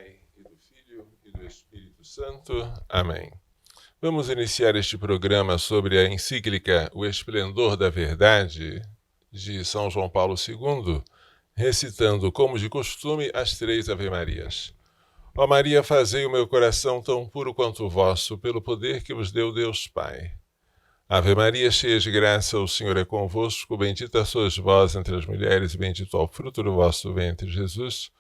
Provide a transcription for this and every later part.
Pai, e do Filho, e do Espírito Santo. Amém. Vamos iniciar este programa sobre a encíclica O Esplendor da Verdade, de São João Paulo II, recitando, como de costume, as 3 Ave-Marias. Ó Maria, fazei o meu coração tão puro quanto o vosso, pelo poder que vos deu Deus Pai. Ave Maria, cheia de graça, o Senhor é convosco, bendita sois vós entre as mulheres, e bendito é o fruto do vosso ventre, Jesus.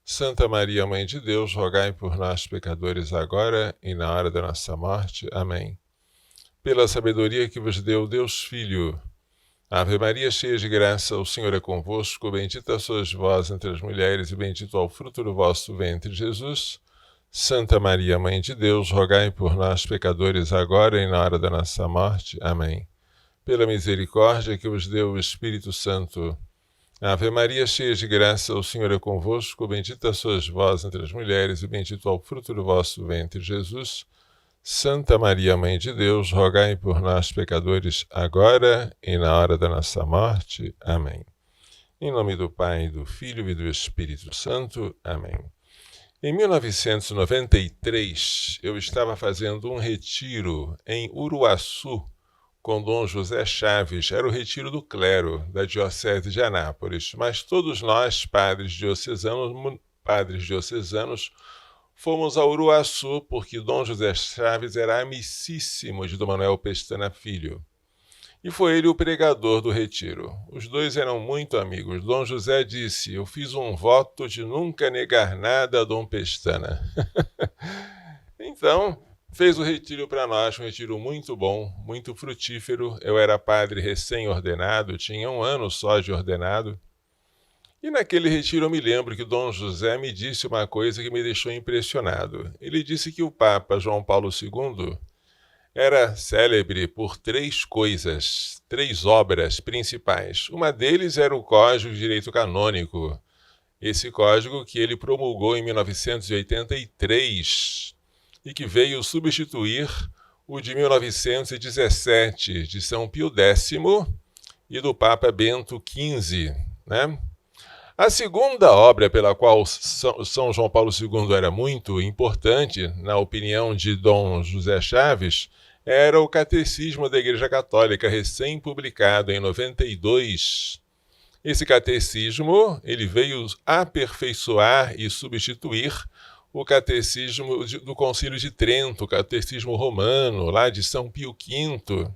Santa Maria, Mãe de Deus, rogai por nós, pecadores, agora e na hora da nossa morte. Amém. Pela sabedoria que vos deu Deus Filho. Ave Maria, cheia de graça, o Senhor é convosco, bendita sois vós entre as mulheres, e bendito é o fruto do vosso ventre, Jesus. Santa Maria, Mãe de Deus, rogai por nós, pecadores, agora e na hora da nossa morte. Amém. Pela misericórdia que vos deu o Espírito Santo. Ave Maria, cheia de graça, o Senhor é convosco, bendita sois vós entre as mulheres, e bendito é o fruto do vosso ventre, Jesus. Santa Maria, Mãe de Deus, rogai por nós, pecadores, agora e na hora da nossa morte. Amém. Em nome do Pai, do Filho e do Espírito Santo. Amém. Em 1993, eu estava fazendo um retiro em Uruaçu, com Dom José Chaves. Era o retiro do clero da Diocese de Anápolis, mas todos nós, padres diocesanos, fomos a Uruaçu porque Dom José Chaves era amicíssimo de Dom Manuel Pestana Filho. E foi ele o pregador do retiro. Os dois eram muito amigos. Dom José disse: eu fiz um voto de nunca negar nada a Dom Pestana. Então, fez o retiro para nós, um retiro muito bom, muito frutífero. Eu era padre recém-ordenado, tinha 1 ano só de ordenado. E naquele retiro eu me lembro que Dom José me disse uma coisa que me deixou impressionado. Ele disse que o Papa João Paulo II era célebre por 3 coisas, 3 obras principais. Uma deles era o Código de Direito Canônico, esse código que ele promulgou em 1983 e que veio substituir o de 1917, de São Pio X e do Papa Bento XV, né? A segunda obra pela qual São João Paulo II era muito importante, na opinião de Dom José Chaves, era o Catecismo da Igreja Católica, recém-publicado em 92. Esse catecismo ele veio aperfeiçoar e substituir o catecismo do Concílio de Trento, o catecismo romano, lá de São Pio V.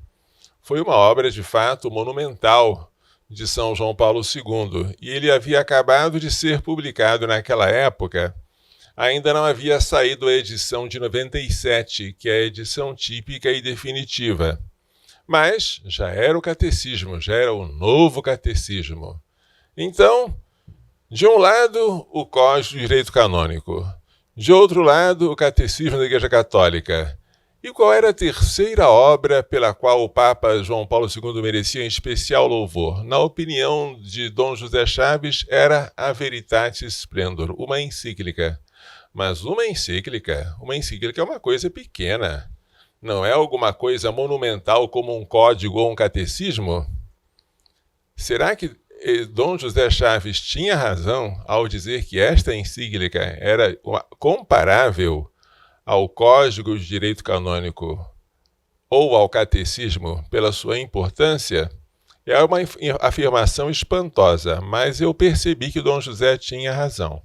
Foi uma obra, de fato, monumental de São João Paulo II, e ele havia acabado de ser publicado naquela época. Ainda não havia saído a edição de 97, que é a edição típica e definitiva. Mas já era o catecismo, já era o novo catecismo. Então, de um lado, o Código de Direito Canônico. De outro lado, o Catecismo da Igreja Católica. E qual era a terceira obra pela qual o Papa João Paulo II merecia em especial louvor? Na opinião de Dom José Chaves, era a Veritatis Splendor, uma encíclica. Mas uma encíclica é uma coisa pequena. Não é alguma coisa monumental como um código ou um catecismo? Será que Dom José Chaves tinha razão ao dizer que esta encíclica era comparável ao Código de Direito Canônico ou ao Catecismo pela sua importância? É uma afirmação espantosa, mas eu percebi que Dom José tinha razão.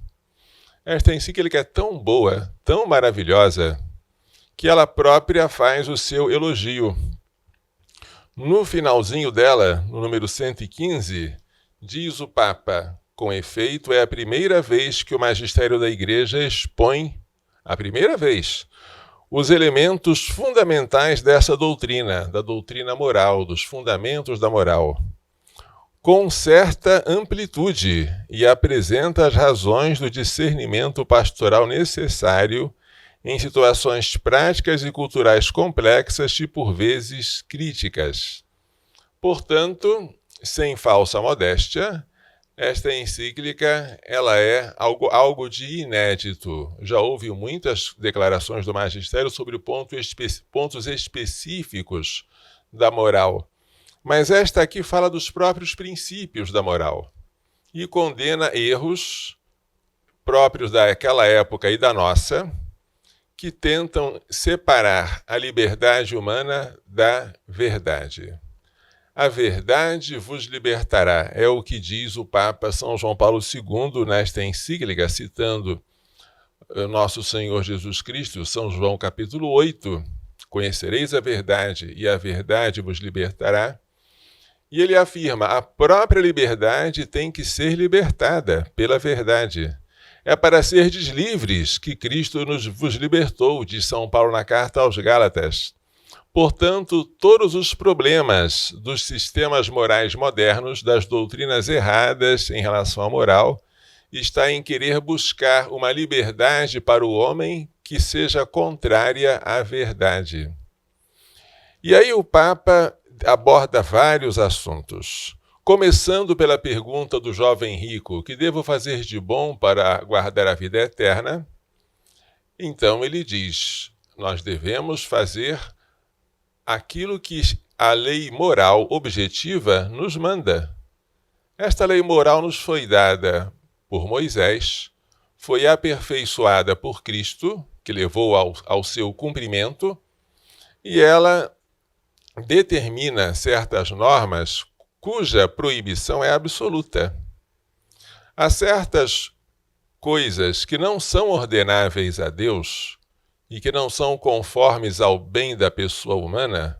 Esta encíclica é tão boa, tão maravilhosa, que ela própria faz o seu elogio. No finalzinho dela, no número 115, diz o Papa: com efeito, é a primeira vez que o magistério da Igreja expõe, a primeira vez, os elementos fundamentais dessa doutrina, da doutrina moral, dos fundamentos da moral, com certa amplitude, e apresenta as razões do discernimento pastoral necessário em situações práticas e culturais complexas e, por vezes, críticas. Portanto, sem falsa modéstia, esta encíclica ela é algo de inédito. Já houve muitas declarações do magistério sobre pontos específicos da moral, mas esta aqui fala dos próprios princípios da moral e condena erros próprios daquela época e da nossa, que tentam separar a liberdade humana da verdade. A verdade vos libertará, é o que diz o Papa São João Paulo II nesta encíclica, citando nosso Senhor Jesus Cristo, São João capítulo 8, conhecereis a verdade e a verdade vos libertará. E ele afirma, a própria liberdade tem que ser libertada pela verdade. É para serdes livres que Cristo vos libertou, diz São Paulo na carta aos Gálatas. Portanto, todos os problemas dos sistemas morais modernos, das doutrinas erradas em relação à moral, está em querer buscar uma liberdade para o homem que seja contrária à verdade. E aí o Papa aborda vários assuntos, começando pela pergunta do jovem rico, que devo fazer de bom para guardar a vida eterna? Então ele diz, nós devemos fazer aquilo que a lei moral objetiva nos manda. Esta lei moral nos foi dada por Moisés, foi aperfeiçoada por Cristo, que levou ao seu cumprimento, e ela determina certas normas cuja proibição é absoluta. Há certas coisas que não são ordenáveis a Deus e que não são conformes ao bem da pessoa humana,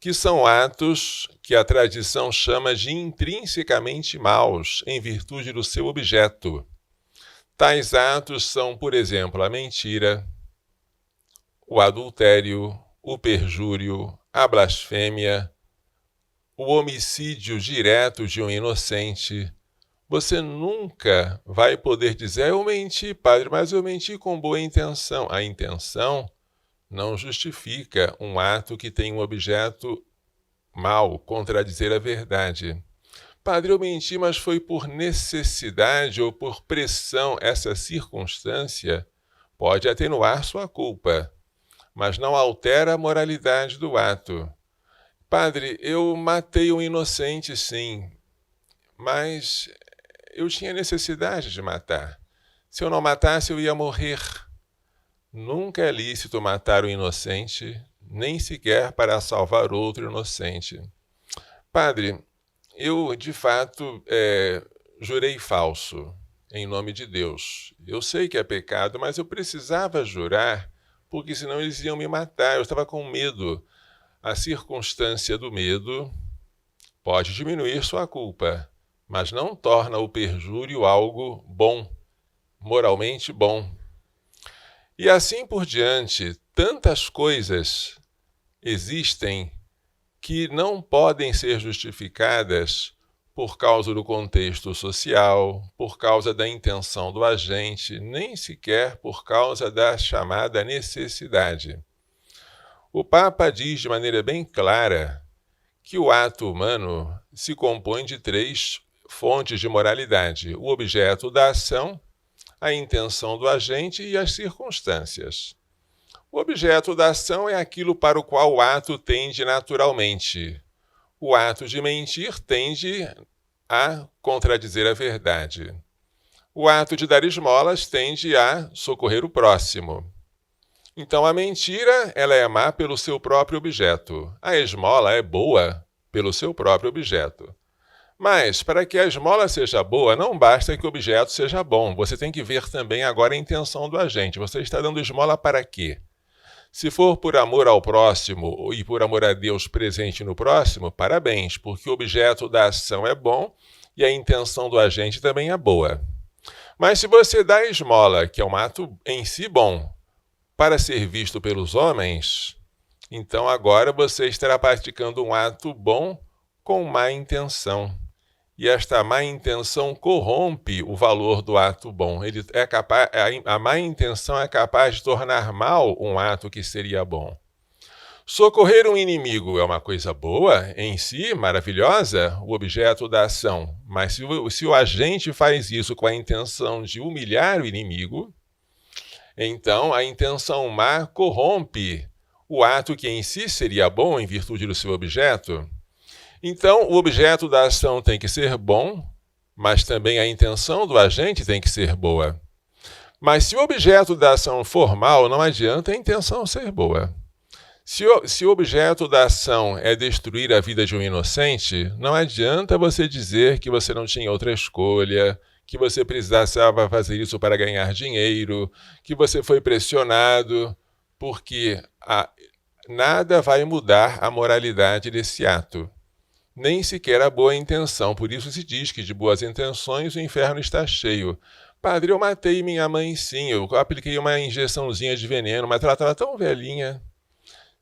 que são atos que a tradição chama de intrinsecamente maus, em virtude do seu objeto. Tais atos são, por exemplo, a mentira, o adultério, o perjúrio, a blasfêmia, o homicídio direto de um inocente. Você nunca vai poder dizer, eu menti, padre, mas eu menti com boa intenção. A intenção não justifica um ato que tem um objeto mau, contradizer a verdade. Padre, eu menti, mas foi por necessidade ou por pressão. Essa circunstância pode atenuar sua culpa, mas não altera a moralidade do ato. Padre, eu matei um inocente, sim, mas eu tinha necessidade de matar. Se eu não matasse, eu ia morrer. Nunca é lícito matar um inocente, nem sequer para salvar outro inocente. Padre, eu, de fato, jurei falso, em nome de Deus. Eu sei que é pecado, mas eu precisava jurar, porque senão eles iam me matar. Eu estava com medo. A circunstância do medo pode diminuir sua culpa, mas não torna o perjúrio algo bom, moralmente bom. E assim por diante, tantas coisas existem que não podem ser justificadas por causa do contexto social, por causa da intenção do agente, nem sequer por causa da chamada necessidade. O Papa diz de maneira bem clara que o ato humano se compõe de 3 fontes de moralidade: o objeto da ação, a intenção do agente e as circunstâncias. O objeto da ação é aquilo para o qual o ato tende naturalmente. O ato de mentir tende a contradizer a verdade. O ato de dar esmolas tende a socorrer o próximo. Então, a mentira, ela é má pelo seu próprio objeto. A esmola é boa pelo seu próprio objeto. Mas, para que a esmola seja boa, não basta que o objeto seja bom. Você tem que ver também agora a intenção do agente. Você está dando esmola para quê? Se for por amor ao próximo e por amor a Deus presente no próximo, parabéns, porque o objeto da ação é bom e a intenção do agente também é boa. Mas se você dá a esmola, que é um ato em si bom, para ser visto pelos homens, então agora você estará praticando um ato bom com má intenção. E esta má intenção corrompe o valor do ato bom. A má intenção é capaz de tornar mal um ato que seria bom. Socorrer um inimigo é uma coisa boa em si, maravilhosa, o objeto da ação. Mas se o agente faz isso com a intenção de humilhar o inimigo, então a intenção má corrompe o ato que em si seria bom em virtude do seu objeto. Então, o objeto da ação tem que ser bom, mas também a intenção do agente tem que ser boa. Mas se o objeto da ação for mal, não adianta a intenção ser boa. Se o objeto da ação é destruir a vida de um inocente, não adianta você dizer que você não tinha outra escolha, que você precisava fazer isso para ganhar dinheiro, que você foi pressionado, porque nada vai mudar a moralidade desse ato. Nem sequer a boa intenção. Por isso se diz que de boas intenções o inferno está cheio. Padre, eu matei minha mãe sim, eu apliquei uma injeçãozinha de veneno, mas ela estava tão velhinha.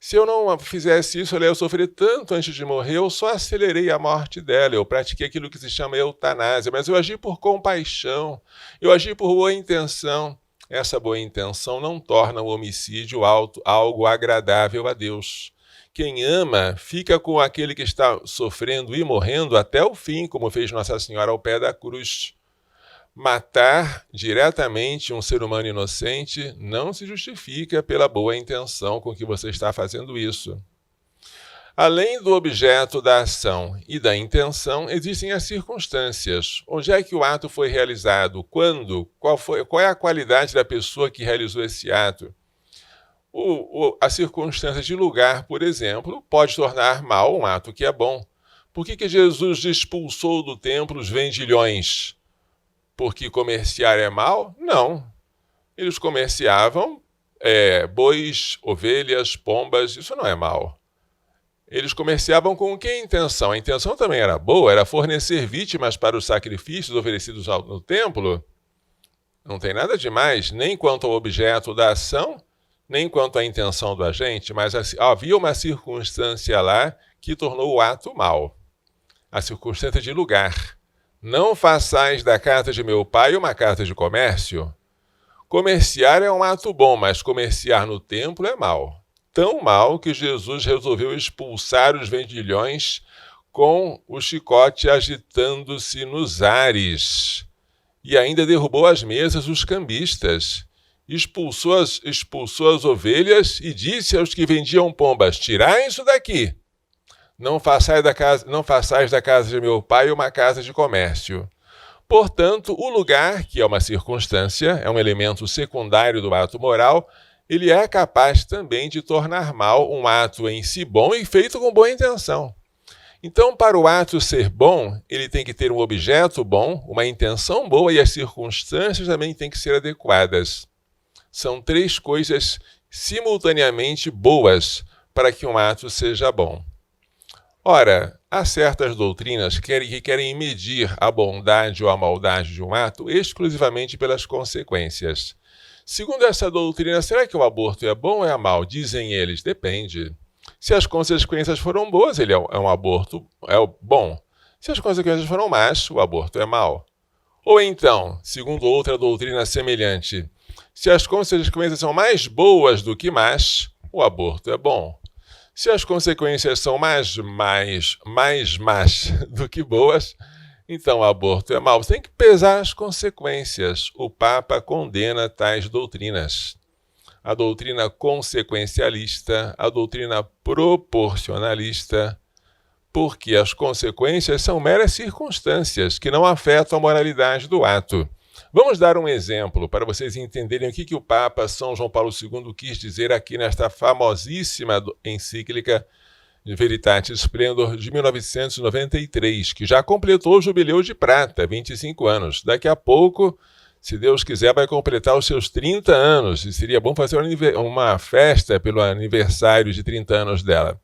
Se eu não fizesse isso, ela ia sofrer tanto antes de morrer, eu só acelerei a morte dela, eu pratiquei aquilo que se chama eutanásia, mas eu agi por compaixão, eu agi por boa intenção. Essa boa intenção não torna o homicídio algo agradável a Deus. Quem ama fica com aquele que está sofrendo e morrendo até o fim, como fez Nossa Senhora ao pé da cruz. Matar diretamente um ser humano inocente não se justifica pela boa intenção com que você está fazendo isso. Além do objeto da ação e da intenção, existem as circunstâncias. Onde é que o ato foi realizado? Quando? Qual é a qualidade da pessoa que realizou esse ato? A circunstância de lugar, por exemplo, pode tornar mal um ato que é bom. Por que Jesus expulsou do templo os vendilhões? Porque comerciar é mal? Não. Eles comerciavam bois, ovelhas, pombas, isso não é mal. Eles comerciavam com que intenção? A intenção também era boa, era fornecer vítimas para os sacrifícios oferecidos no templo. Não tem nada demais, nem quanto ao objeto da ação, nem quanto à intenção do agente, mas havia uma circunstância lá que tornou o ato mal. A circunstância de lugar. Não façais da casa de meu pai uma casa de comércio. Comerciar é um ato bom, mas comerciar no templo é mal. Tão mal que Jesus resolveu expulsar os vendilhões com o chicote agitando-se nos ares. E ainda derrubou as mesas dos cambistas. Expulsou as ovelhas e disse aos que vendiam pombas: tirai isso daqui. Não façais da casa de meu pai uma casa de comércio. Portanto, o lugar, que é uma circunstância, é um elemento secundário do ato moral, ele é capaz também de tornar mal um ato em si bom e feito com boa intenção. Então, para o ato ser bom, ele tem que ter um objeto bom, uma intenção boa e as circunstâncias também têm que ser adequadas. São três coisas simultaneamente boas para que um ato seja bom. Ora, há certas doutrinas que querem medir a bondade ou a maldade de um ato exclusivamente pelas consequências. Segundo essa doutrina, será que o aborto é bom ou é mal? Dizem eles, depende. Se as consequências foram boas, ele é um aborto bom. Se as consequências foram más, o aborto é mal. Ou então, segundo outra doutrina semelhante, se as consequências são mais boas do que más, o aborto é bom. Se as consequências são mais más do que boas, então o aborto é mau. Você tem que pesar as consequências. O Papa condena tais doutrinas. A doutrina consequencialista, a doutrina proporcionalista, porque as consequências são meras circunstâncias que não afetam a moralidade do ato. Vamos dar um exemplo para vocês entenderem o que o Papa São João Paulo II quis dizer aqui nesta famosíssima encíclica Veritatis Splendor de 1993, que já completou o Jubileu de Prata, 25 anos. Daqui a pouco, se Deus quiser, vai completar os seus 30 anos, e seria bom fazer uma festa pelo aniversário de 30 anos dela.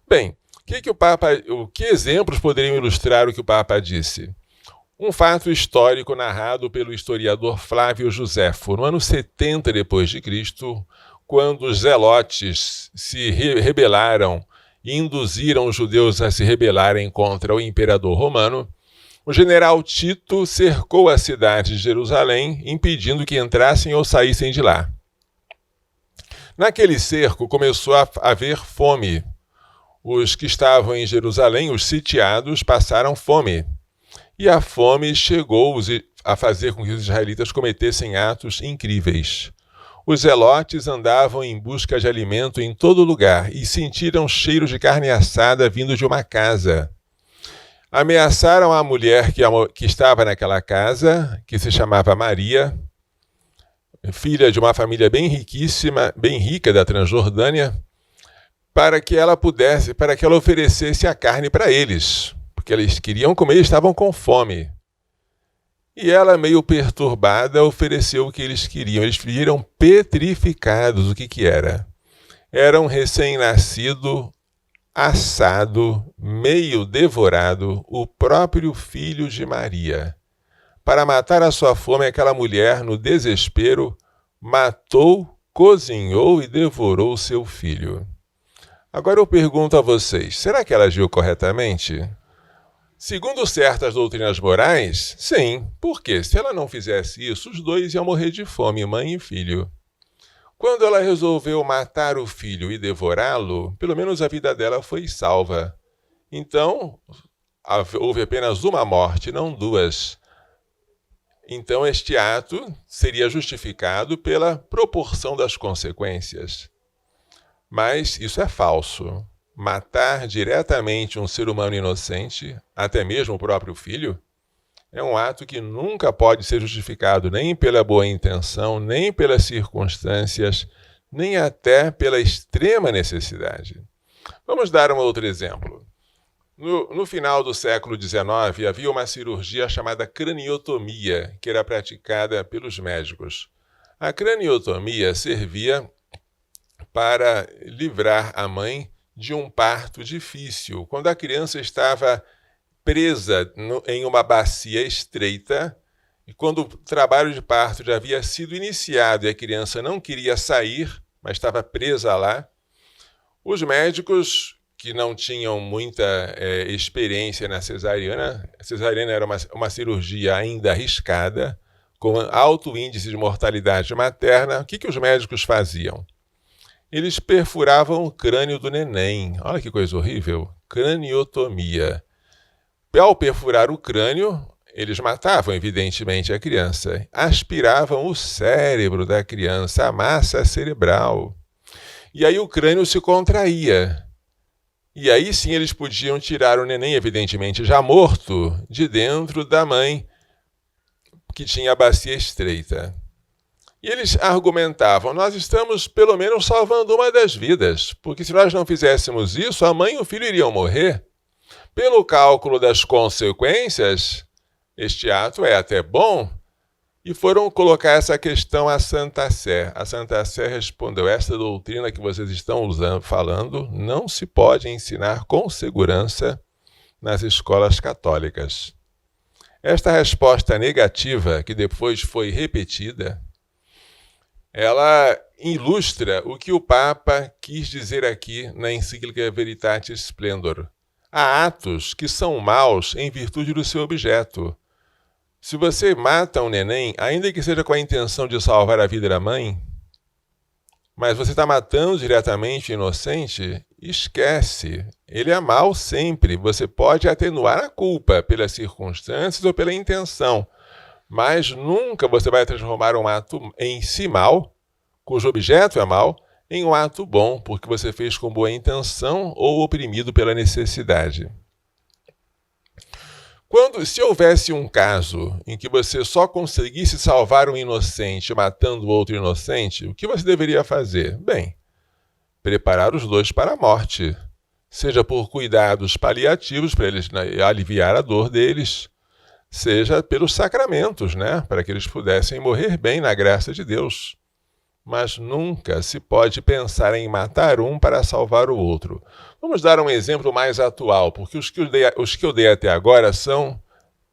Bem, que exemplos poderiam ilustrar o que o Papa disse? Um fato histórico narrado pelo historiador Flávio Joséfo, no ano 70 d.C., quando os zelotes se rebelaram e induziram os judeus a se rebelarem contra o imperador romano, o general Tito cercou a cidade de Jerusalém, impedindo que entrassem ou saíssem de lá. Naquele cerco começou a haver fome. Os que estavam em Jerusalém, os sitiados, passaram fome. E a fome chegou a fazer com que os israelitas cometessem atos incríveis. Os zelotes andavam em busca de alimento em todo lugar e sentiram cheiros de carne assada vindo de uma casa. Ameaçaram a mulher que estava naquela casa, que se chamava Maria, filha de uma família bem riquíssima, bem rica da Transjordânia, para que ela oferecesse a carne para eles, porque eles queriam comer e estavam com fome. E ela, meio perturbada, ofereceu o que eles queriam. Eles viram petrificados. O que era? Era um recém-nascido, assado, meio devorado, o próprio filho de Maria. Para matar a sua fome, aquela mulher, no desespero, matou, cozinhou e devorou seu filho. Agora eu pergunto a vocês, será que ela agiu corretamente? Segundo certas doutrinas morais, sim, porque se ela não fizesse isso, os dois iam morrer de fome, mãe e filho. Quando ela resolveu matar o filho e devorá-lo, pelo menos a vida dela foi salva. Então, houve apenas uma morte, não duas. Então, este ato seria justificado pela proporção das consequências. Mas isso é falso. Matar diretamente um ser humano inocente, até mesmo o próprio filho, é um ato que nunca pode ser justificado nem pela boa intenção, nem pelas circunstâncias, nem até pela extrema necessidade. Vamos dar um outro exemplo. No final do século XIX, havia uma cirurgia chamada craniotomia, que era praticada pelos médicos. A craniotomia servia para livrar a mãe de um parto difícil, quando a criança estava presa em uma bacia estreita, e quando o trabalho de parto já havia sido iniciado e a criança não queria sair, mas estava presa lá, os médicos, que não tinham muita experiência na cesariana, a cesariana era uma cirurgia ainda arriscada, com alto índice de mortalidade materna, o que os médicos faziam? Eles perfuravam o crânio do neném. Olha que coisa horrível. Craniotomia. Ao perfurar o crânio, eles matavam, evidentemente, a criança. Aspiravam o cérebro da criança, a massa cerebral. E aí o crânio se contraía. E aí sim eles podiam tirar o neném, evidentemente já morto, de dentro da mãe, que tinha a bacia estreita. E eles argumentavam, nós estamos pelo menos salvando uma das vidas, porque se nós não fizéssemos isso, a mãe e o filho iriam morrer. Pelo cálculo das consequências, este ato é até bom, e foram colocar essa questão à Santa Sé. A Santa Sé respondeu, esta doutrina que vocês estão falando não se pode ensinar com segurança nas escolas católicas. Esta resposta negativa, que depois foi repetida, ela ilustra o que o Papa quis dizer aqui na encíclica Veritatis Splendor. Há atos que são maus em virtude do seu objeto. Se você mata um neném, ainda que seja com a intenção de salvar a vida da mãe, mas você está matando diretamente o inocente, esquece. Ele é mau sempre. Você pode atenuar a culpa pelas circunstâncias ou pela intenção, mas nunca você vai transformar um ato em si mal, cujo objeto é mal, em um ato bom, porque você fez com boa intenção ou oprimido pela necessidade. Se houvesse um caso em que você só conseguisse salvar um inocente matando outro inocente, o que você deveria fazer? Bem, preparar os dois para a morte, seja por cuidados paliativos para eles aliviar a dor deles, seja pelos sacramentos, para que eles pudessem morrer bem na graça de Deus. Mas nunca se pode pensar em matar um para salvar o outro. Vamos dar um exemplo mais atual, porque os que eu dei até agora são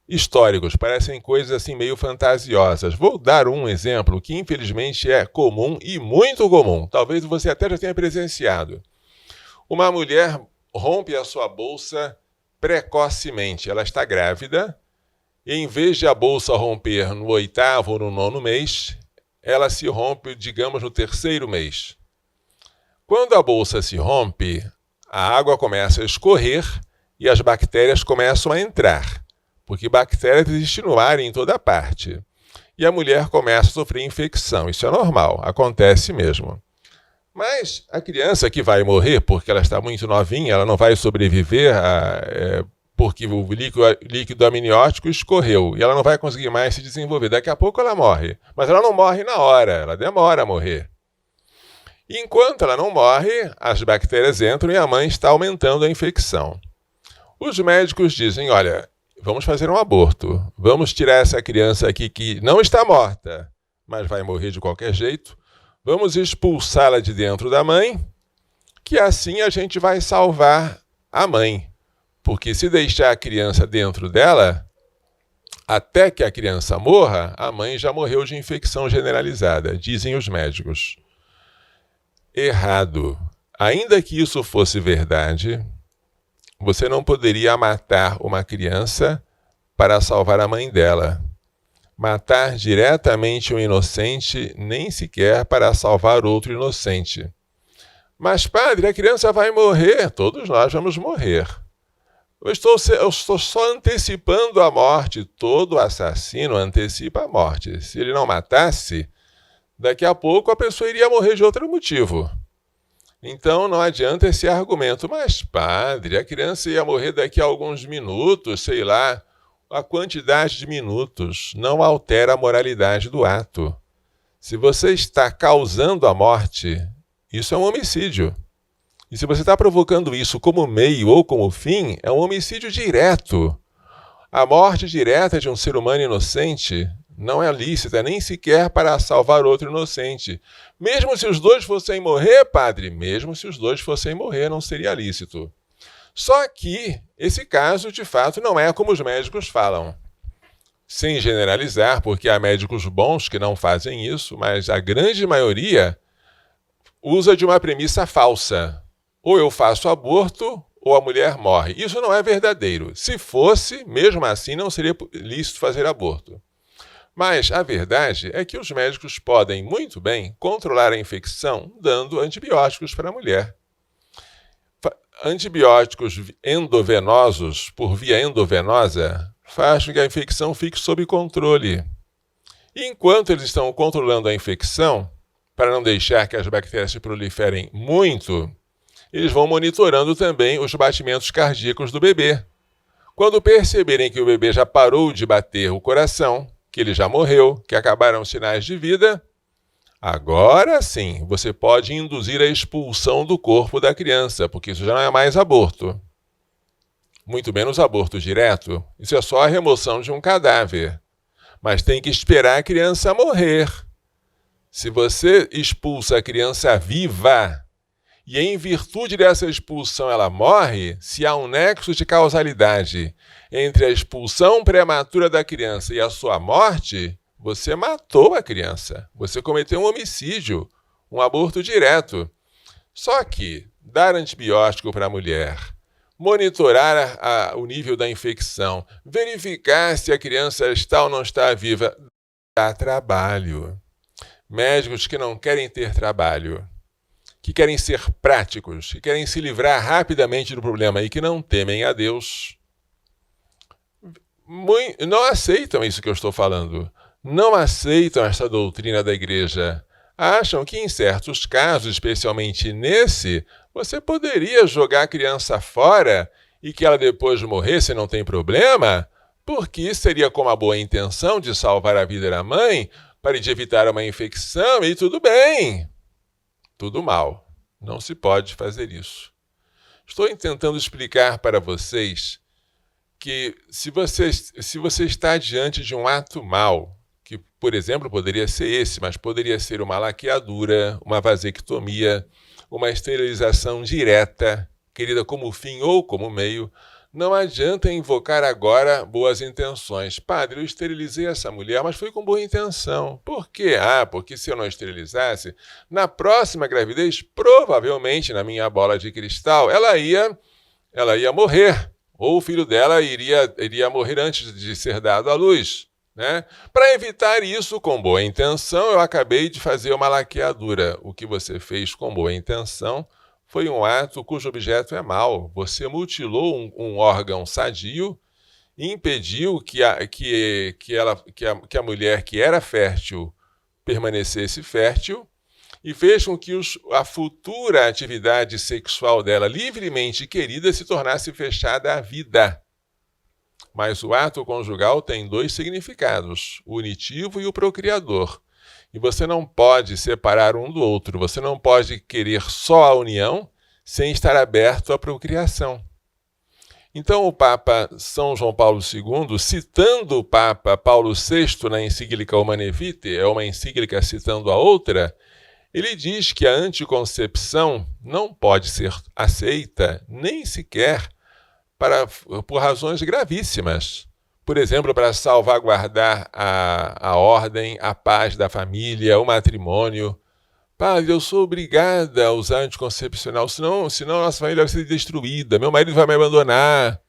históricos, parecem coisas assim meio fantasiosas. Vou dar um exemplo que infelizmente é comum e muito comum. Talvez você até já tenha presenciado. Uma mulher rompe a sua bolsa precocemente. Ela está grávida e em vez de a bolsa romper no 8º ou no 9º mês, ela se rompe, digamos, no 3º mês. Quando a bolsa se rompe, a água começa a escorrer e as bactérias começam a entrar, porque bactérias existem no ar em toda parte. E a mulher começa a sofrer infecção. Isso é normal, acontece mesmo. Mas a criança que vai morrer, porque ela está muito novinha, ela não vai sobreviver porque o líquido amniótico escorreu e ela não vai conseguir mais se desenvolver. Daqui a pouco ela morre, mas ela não morre na hora, ela demora a morrer. E enquanto ela não morre, as bactérias entram e a mãe está aumentando a infecção. Os médicos dizem, olha, vamos fazer um aborto, vamos tirar essa criança aqui que não está morta, mas vai morrer de qualquer jeito, vamos expulsá-la de dentro da mãe, que assim a gente vai salvar a mãe. Porque se deixar a criança dentro dela, até que a criança morra, a mãe já morreu de infecção generalizada, dizem os médicos. Errado. Ainda que isso fosse verdade, você não poderia matar uma criança para salvar a mãe dela. Matar diretamente um inocente, nem sequer para salvar outro inocente. Mas, padre, a criança vai morrer. Todos nós vamos morrer. Eu estou só antecipando a morte. Todo assassino antecipa a morte. Se ele não matasse, daqui a pouco a pessoa iria morrer de outro motivo. Então não adianta esse argumento. Mas, padre, a criança ia morrer daqui a alguns minutos, sei lá. A quantidade de minutos não altera a moralidade do ato. Se você está causando a morte, isso é um homicídio. E se você está provocando isso como meio ou como fim, é um homicídio direto. A morte direta de um ser humano inocente não é lícita, nem sequer para salvar outro inocente. Mesmo se os dois fossem morrer, padre, mesmo se os dois fossem morrer, não seria lícito. Só que esse caso, de fato, não é como os médicos falam. Sem generalizar, porque há médicos bons que não fazem isso, mas a grande maioria usa de uma premissa falsa. Ou eu faço aborto, ou a mulher morre. Isso não é verdadeiro. Se fosse, mesmo assim, não seria lícito fazer aborto. Mas a verdade é que os médicos podem muito bem controlar a infecção dando antibióticos para a mulher. Antibióticos endovenosos, por via endovenosa, faz com que a infecção fique sob controle. E enquanto eles estão controlando a infecção, para não deixar que as bactérias se proliferem muito, eles vão monitorando também os batimentos cardíacos do bebê. Quando perceberem que o bebê já parou de bater o coração, que ele já morreu, que acabaram os sinais de vida, agora sim você pode induzir a expulsão do corpo da criança, porque isso já não é mais aborto. Muito menos aborto direto. Isso é só a remoção de um cadáver. Mas tem que esperar a criança morrer. Se você expulsa a criança viva, e em virtude dessa expulsão ela morre, se há um nexo de causalidade entre a expulsão prematura da criança e a sua morte, você matou a criança. Você cometeu um homicídio, um aborto direto. Só que dar antibiótico para a mulher, monitorar o nível da infecção, verificar se a criança está ou não está viva, dá trabalho. Médicos que não querem ter trabalho, que querem ser práticos, que querem se livrar rapidamente do problema e que não temem a Deus, não aceitam isso que eu estou falando. Não aceitam essa doutrina da igreja. Acham que em certos casos, especialmente nesse, você poderia jogar a criança fora e que ela depois morresse não tem problema, porque seria com uma boa intenção de salvar a vida da mãe, para de evitar uma infecção e tudo bem. Tudo mal. Não se pode fazer isso. Estou tentando explicar para vocês que se você está diante de um ato mau, que, por exemplo, poderia ser esse, mas poderia ser uma laqueadura, uma vasectomia, uma esterilização direta, querida como fim ou como meio, não adianta invocar agora boas intenções. Padre, eu esterilizei essa mulher, mas foi com boa intenção. Por quê? Porque se eu não esterilizasse, na próxima gravidez, provavelmente na minha bola de cristal, ela ia morrer. Ou o filho dela iria morrer antes de ser dado à luz. Né? Para evitar isso, com boa intenção, eu acabei de fazer uma laqueadura. O que você fez com boa intenção foi um ato cujo objeto é mau. Você mutilou um órgão sadio e impediu que a mulher que era fértil permanecesse fértil e fez com que a futura atividade sexual dela, livremente querida, se tornasse fechada à vida. Mas o ato conjugal tem dois significados, o unitivo e o procriador. E você não pode separar um do outro, você não pode querer só a união sem estar aberto à procriação. Então o Papa São João Paulo II, citando o Papa Paulo VI na encíclica Humanae Vitae, é uma encíclica citando a outra, ele diz que a anticoncepção não pode ser aceita nem sequer por razões gravíssimas. Por exemplo, para salvaguardar a ordem, a paz da família, o matrimônio. Padre, eu sou obrigada a usar anticoncepcional, senão nossa família vai ser destruída, meu marido vai me abandonar.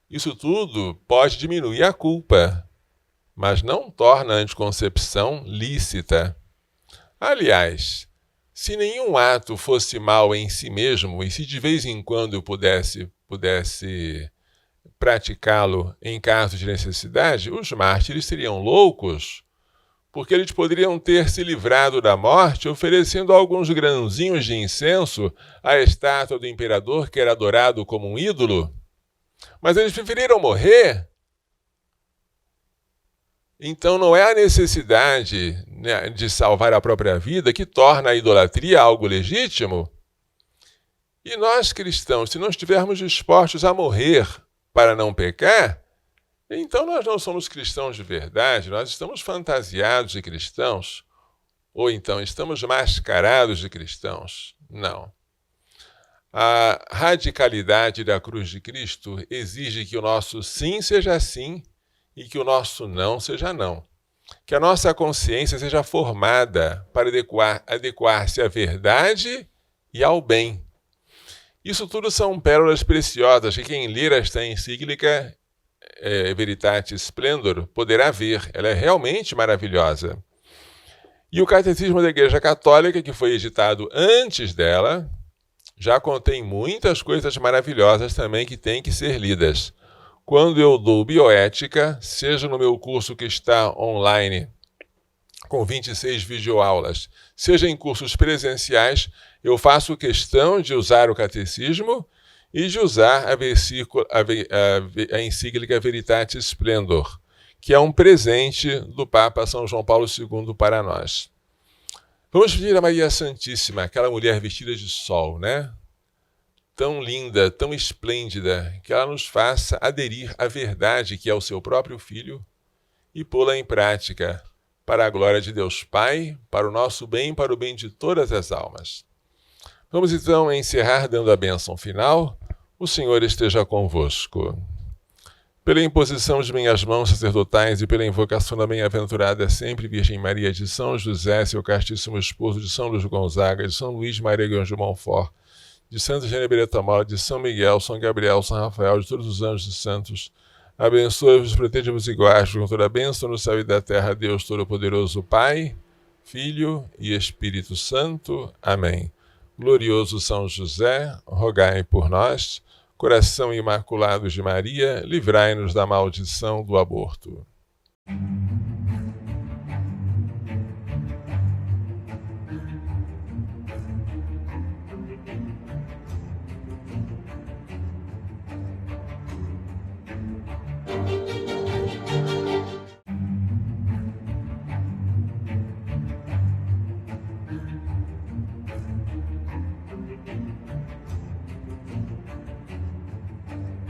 Isso tudo pode diminuir a culpa, mas não torna a anticoncepção lícita. Aliás, se nenhum ato fosse mal em si mesmo, e se de vez em quando eu pudesse praticá-lo em caso de necessidade, os mártires seriam loucos, porque eles poderiam ter se livrado da morte oferecendo alguns grãozinhos de incenso à estátua do imperador que era adorado como um ídolo. Mas eles preferiram morrer. Então não é a necessidade, né, de salvar a própria vida que torna a idolatria algo legítimo. E nós cristãos, se não estivermos dispostos a morrer para não pecar, então nós não somos cristãos de verdade, nós estamos fantasiados de cristãos, ou então estamos mascarados de cristãos. Não. A radicalidade da cruz de Cristo exige que o nosso sim seja sim e que o nosso não seja não. Que a nossa consciência seja formada para adequar-se à verdade e ao bem. Isso tudo são pérolas preciosas que quem ler esta encíclica Veritatis Splendor poderá ver. Ela é realmente maravilhosa. E o Catecismo da Igreja Católica, que foi editado antes dela, já contém muitas coisas maravilhosas também que têm que ser lidas. Quando eu dou bioética, seja no meu curso que está online, com 26 videoaulas, seja em cursos presenciais, eu faço questão de usar o catecismo e de usar a encíclica Veritatis Splendor, que é um presente do Papa São João Paulo II para nós. Vamos pedir a Maria Santíssima, aquela mulher vestida de sol, né? Tão linda, tão esplêndida, que ela nos faça aderir à verdade que é o seu próprio Filho e pô-la em prática para a glória de Deus Pai, para o nosso bem, para o bem de todas as almas. Vamos então encerrar dando a bênção final. O Senhor esteja convosco. Pela imposição de minhas mãos sacerdotais e pela invocação da bem-aventurada sempre Virgem Maria de São José, seu castíssimo esposo, de São Luís Gonzaga, de São Luís Maria Grande de Montfort, de Santa Genevieve Mora, de São Miguel, São Gabriel, São Rafael, de todos os anjos e santos, abençoe-vos, proteja-vos e guarde com toda a bênção no céu e da terra, Deus Todo-Poderoso, Pai, Filho e Espírito Santo. Amém. Glorioso São José, rogai por nós. Coração Imaculado de Maria, livrai-nos da maldição do aborto.